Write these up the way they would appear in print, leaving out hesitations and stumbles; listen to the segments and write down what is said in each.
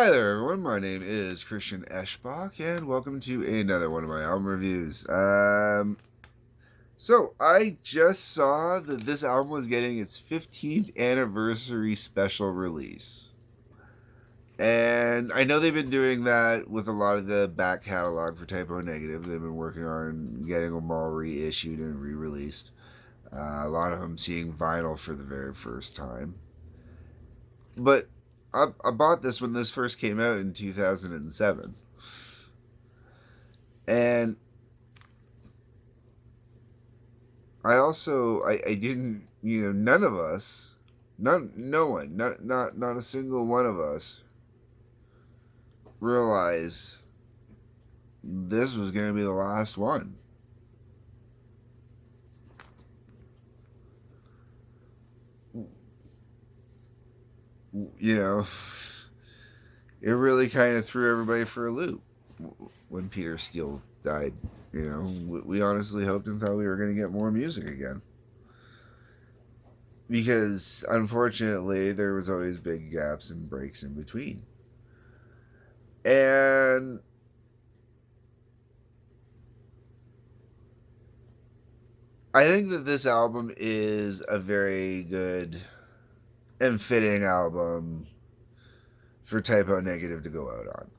Hi there, everyone. My name is Christian Eschbach, and welcome to another one of my album reviews. So I just saw that this album was getting its 15th anniversary special release, and I know they've been doing that with a lot of the back catalog for Typo Negative. They've been working on getting them all reissued and re-released. A lot of them seeing vinyl for the very first time, but I bought this when this first came out in 2007. And I didn't, none of us, no one, not a single one of us realized this was going to be the last one. You know, it really kind of threw everybody for a loop when Peter Steele died. We honestly hoped and thought we were going to get more music again. Because unfortunately, there was always big gaps and breaks in between. And I think that this album is a very good and fitting album for Typo Negative to go out on.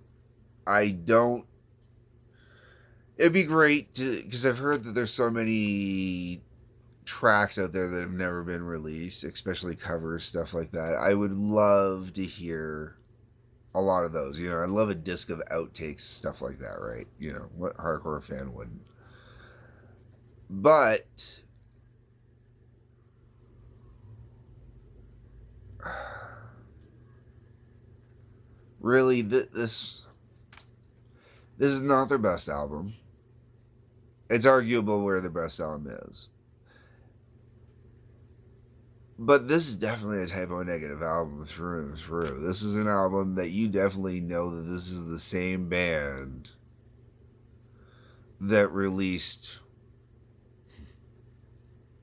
I don't. It'd be great to, because I've heard that there's so many tracks out there that have never been released, especially covers, stuff like that. I would love to hear a lot of those. I'd love a disc of outtakes, stuff like that, right? What hardcore fan wouldn't? But really, this is not their best album. It's arguable where the best album is. But this is definitely a Typo Negative album through and through. This is an album that you definitely know that this is the same band that released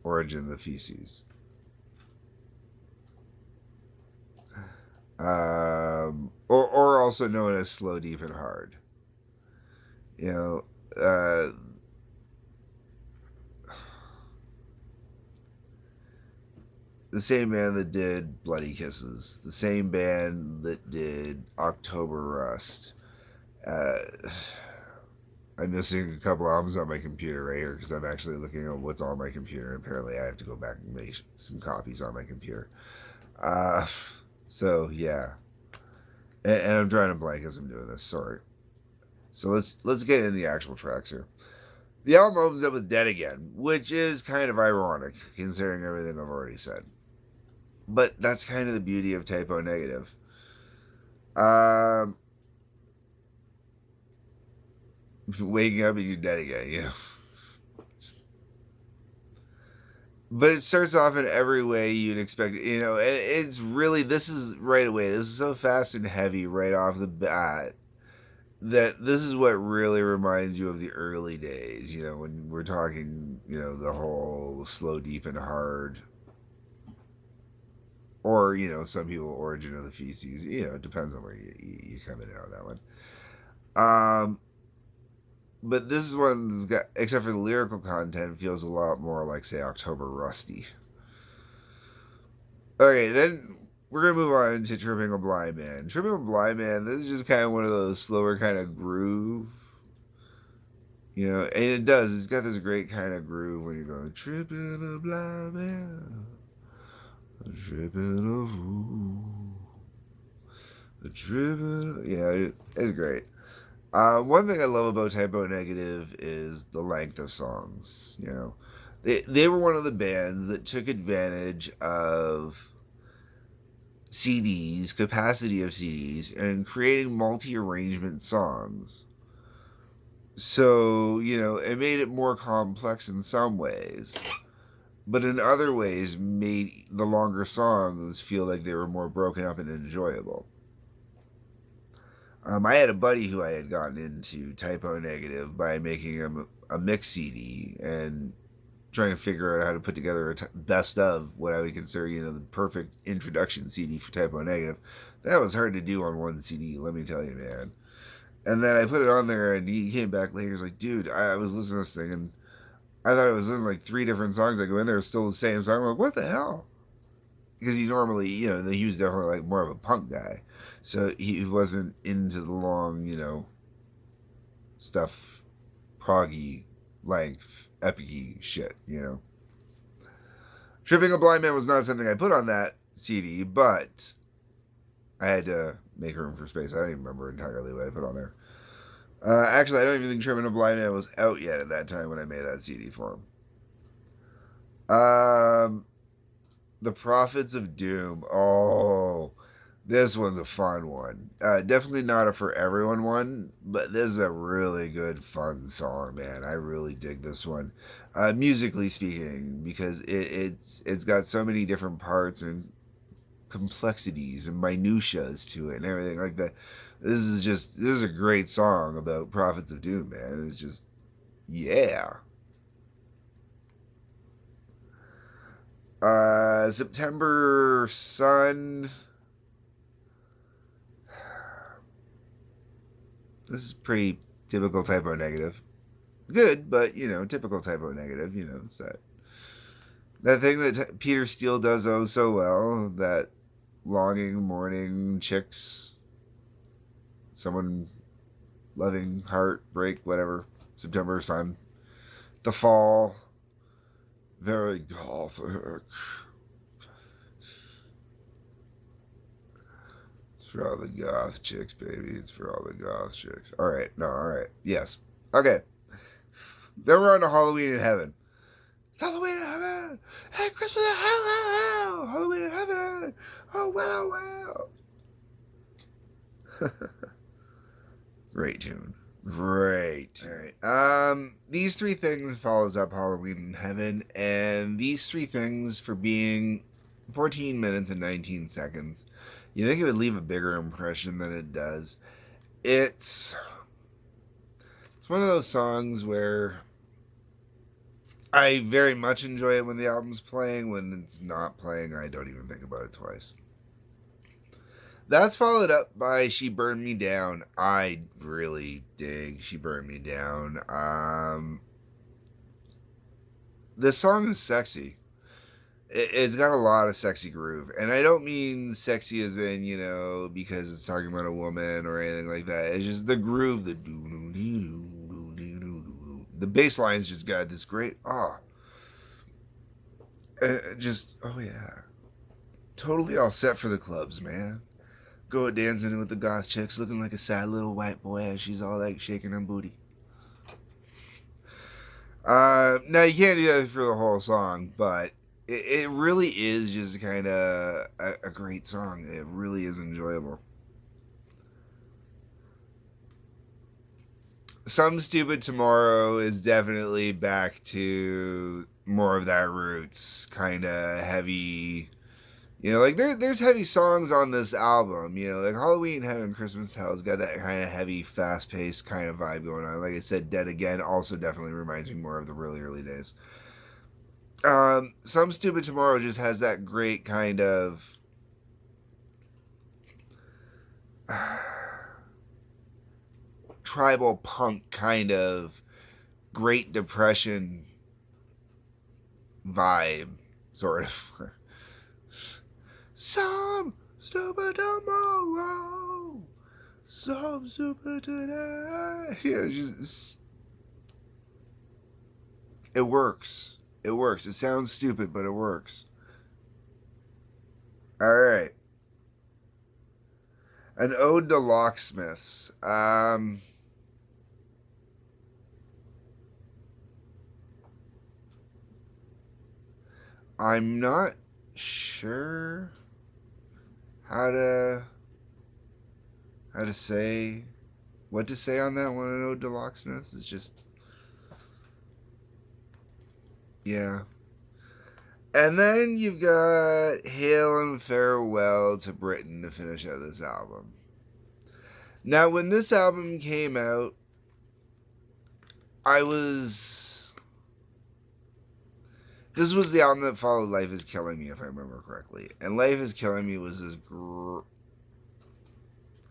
Origin of the Feces. Or also known as Slow, Deep, and Hard. You know, the same band that did Bloody Kisses, the same band that did October Rust. Uh, I'm missing a couple albums on my computer right here because I'm actually looking at what's on my computer. Apparently, I have to go back and make some copies on my computer. Uh, so yeah, and I'm drawing a blank as I'm doing this. Sorry. So let's get into the actual tracks here. The album opens up with "Dead Again," which is kind of ironic considering everything I've already said. But that's kind of the beauty of Typo Negative. Um, Waking up and you're dead again, But it starts off in every way you'd expect. It's really, this is right away. This is so fast and heavy right off the bat that this is what really reminds you of the early days. When we're talking, the whole slow, deep, and hard, or some people Origin of the Feces. It depends on where you come in on that one. Um, but this is one that's got, except for the lyrical content, feels a lot more like, say, October Rusty. Okay, then we're gonna move on to Tripping a Blind Man. Tripping a Blind Man, this is just kind of one of those slower kind of groove. And it does. It's got this great kind of groove when you're going tripping a blind man, tripping a fool, tripping. It's great. One thing I love about Typo Negative is the length of songs. They were one of the bands that took advantage of CDs, capacity of CDs, and creating multi arrangement songs. So, it made it more complex in some ways, but in other ways made the longer songs feel like they were more broken up and enjoyable. I had a buddy who I had gotten into Typo Negative by making him a mix CD, and trying to figure out how to put together a best of what I would consider, the perfect introduction CD for Type O Negative. That was hard to do on one CD, let me tell you, man. And then I put it on there, and he came back later. He's like, dude, I was listening to this thing, and I thought it was in like 3 different songs. I go in there, it's still the same song. I'm like, what the hell? Because he normally, he was definitely like more of a punk guy. So he wasn't into the long, stuff, proggy, length, epic shit. Tripping a Blind Man was not something I put on that CD, but I had to make room for space. I don't even remember entirely what I put on there. Actually, I don't even think Tripping a Blind Man was out yet at that time when I made that CD for him. The Prophets of Doom. Oh, this one's a fun one. Definitely not a for everyone one, but this is a really good, fun song, man. I really dig this one, musically speaking, because it's got so many different parts and complexities and minutiae to it and everything like that. This is a great song about Prophets of Doom, man. It's just, yeah. September Sun. This is pretty typical Type O Negative. Good, but typical Type O Negative. It's that thing that Peter Steele does oh so well. That longing, mourning, chicks, someone loving, heartbreak, whatever. September Sun, The Fall, very gothic. It's for all the goth chicks, baby. It's for all the goth chicks. All right, no, all right, yes, okay. Then we're on to Halloween in Heaven. It's Halloween in Heaven. Hey, Christmas in Heaven. Halloween in Heaven. Oh well, oh well. Great tune. Great. All right. These 3 things follows up Halloween in Heaven, and these 3 things for being 14 minutes and 19 seconds. You think it would leave a bigger impression than it does. It's one of those songs where I very much enjoy it when the album's playing. When it's not playing, I don't even think about it twice. That's followed up by She Burned Me Down. I really dig She Burned Me Down. This song is sexy. It's got a lot of sexy groove. And I don't mean sexy as in, because it's talking about a woman or anything like that. It's just the groove, the bass line's just got this great, oh yeah. Totally all set for the clubs, man. Go dancing with the goth chicks, looking like a sad little white boy as she's all like shaking her booty. Now you can't do that for the whole song, but it really is just kind of a great song. It really is enjoyable. Some Stupid Tomorrow is definitely back to more of that roots kind of heavy. Like there's heavy songs on this album. Like Halloween Heaven, Christmas Hell's got that kind of heavy, fast paced kind of vibe going on. Like I said, Dead Again also definitely reminds me more of the really early days. Some Stupid Tomorrow just has that great kind of tribal punk kind of Great Depression vibe, sort of. Some stupid tomorrow, some stupid today. It works. It works. It sounds stupid, but it works. All right. An Ode to Locksmiths. I'm not sure how to say what to say on that one. An Ode to Locksmiths is just, yeah. And then you've got Hail and Farewell to Britain to finish out this album. Now, when this album came out, I was This was the album that followed Life is Killing Me, if I remember correctly. And Life is Killing Me was this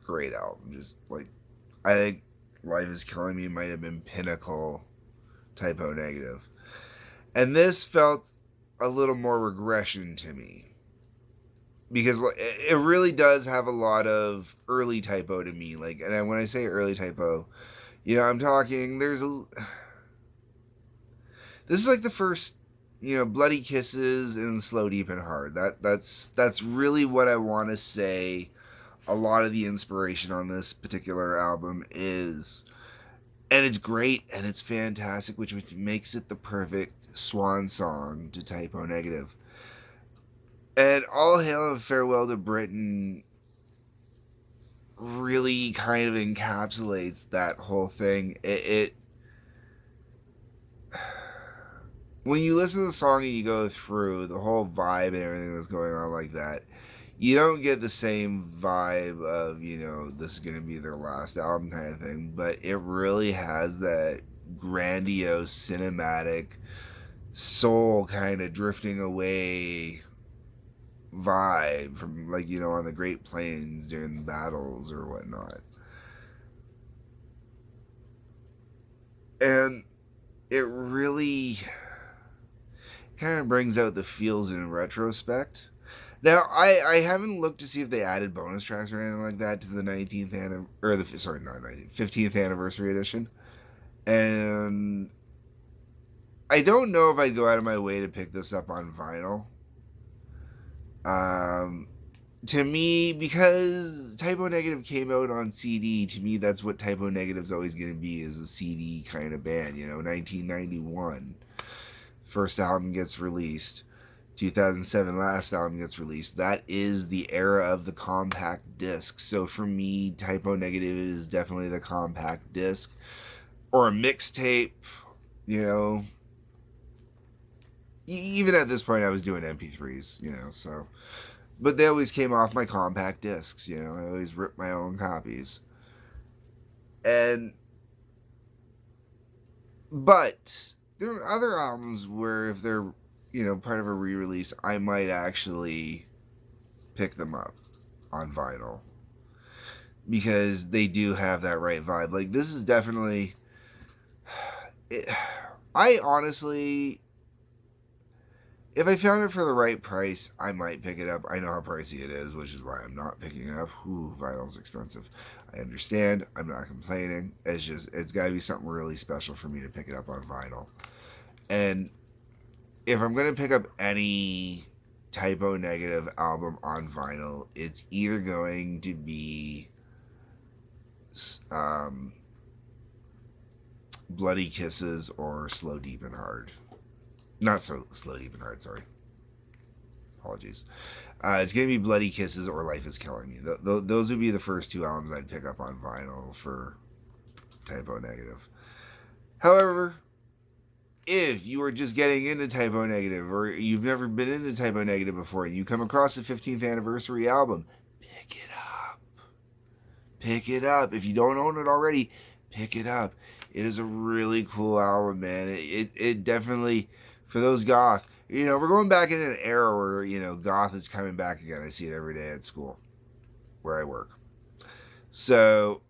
great album. Just like, I think Life is Killing Me might have been pinnacle Type O Negative. And this felt a little more regression to me. Because it really does have a lot of early Type O to me. Like, and when I say early Type O, I'm talking, this is like the first, Bloody Kisses and Slow Deep and Hard. That's really what I want to say. A lot of the inspiration on this particular album is, and it's great and it's fantastic, which makes it the perfect swan song to Type O Negative. And All Hail and Farewell to Britain really kind of encapsulates that whole thing. It when you listen to the song and you go through the whole vibe and everything that's going on like that, you don't get the same vibe of, this is going to be their last album kind of thing, but it really has that grandiose, cinematic, soul kind of drifting away vibe from, like, on the Great Plains during the battles or whatnot. And it really kind of brings out the feels in retrospect. Now, I haven't looked to see if they added bonus tracks or anything like that to the 15th anniversary edition. And I don't know if I'd go out of my way to pick this up on vinyl. To me, because Type O Negative came out on CD, to me that's what Type O Negative's always going to be, is a CD kind of band. 1991, first album gets released. 2007, last album gets released. That is the era of the compact disc. So for me, Type O Negative is definitely the compact disc. Or a mixtape, Even at this point, I was doing MP3s, so. But they always came off my compact discs, I always ripped my own copies. But there are other albums where if they're, part of a re-release, I might actually pick them up on vinyl. Because they do have that right vibe. Like, this is definitely... I honestly... If I found it for the right price, I might pick it up. I know how pricey it is, which is why I'm not picking it up. Ooh, vinyl's expensive. I understand. I'm not complaining. It's got to be something really special for me to pick it up on vinyl. And if I'm going to pick up any Type O Negative album on vinyl, it's either going to be Bloody Kisses or Slow Deep and Hard. Not so Slow Deep and Hard, sorry. Apologies. It's going to be Bloody Kisses or Life is Killing Me. Those would be the first two albums I'd pick up on vinyl for Type O Negative. However, if you are just getting into Type O Negative, or you've never been into Type O Negative before, and you come across the 15th anniversary album, pick it up. Pick it up. If you don't own it already, pick it up. It is a really cool album, man. It definitely... For those goth, we're going back in an era where, goth is coming back again. I see it every day at school where I work. So,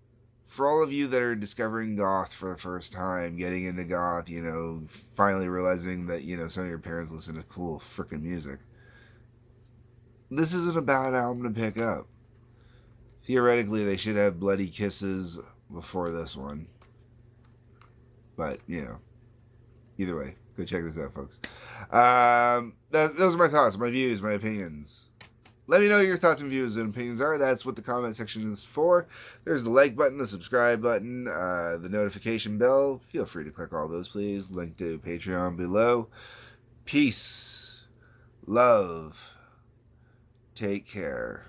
for all of you that are discovering goth for the first time, getting into goth, finally realizing that, some of your parents listen to cool freaking music, this isn't a bad album to pick up. Theoretically, they should have Bloody Kisses before this one. But, either way. Go check this out, folks. Those are my thoughts, my views, my opinions. Let me know your thoughts and views and opinions are. That's what the comment section is for. There's the like button, the subscribe button, the notification bell. Feel free to click all those, please. Link to Patreon below. Peace. Love. Take care.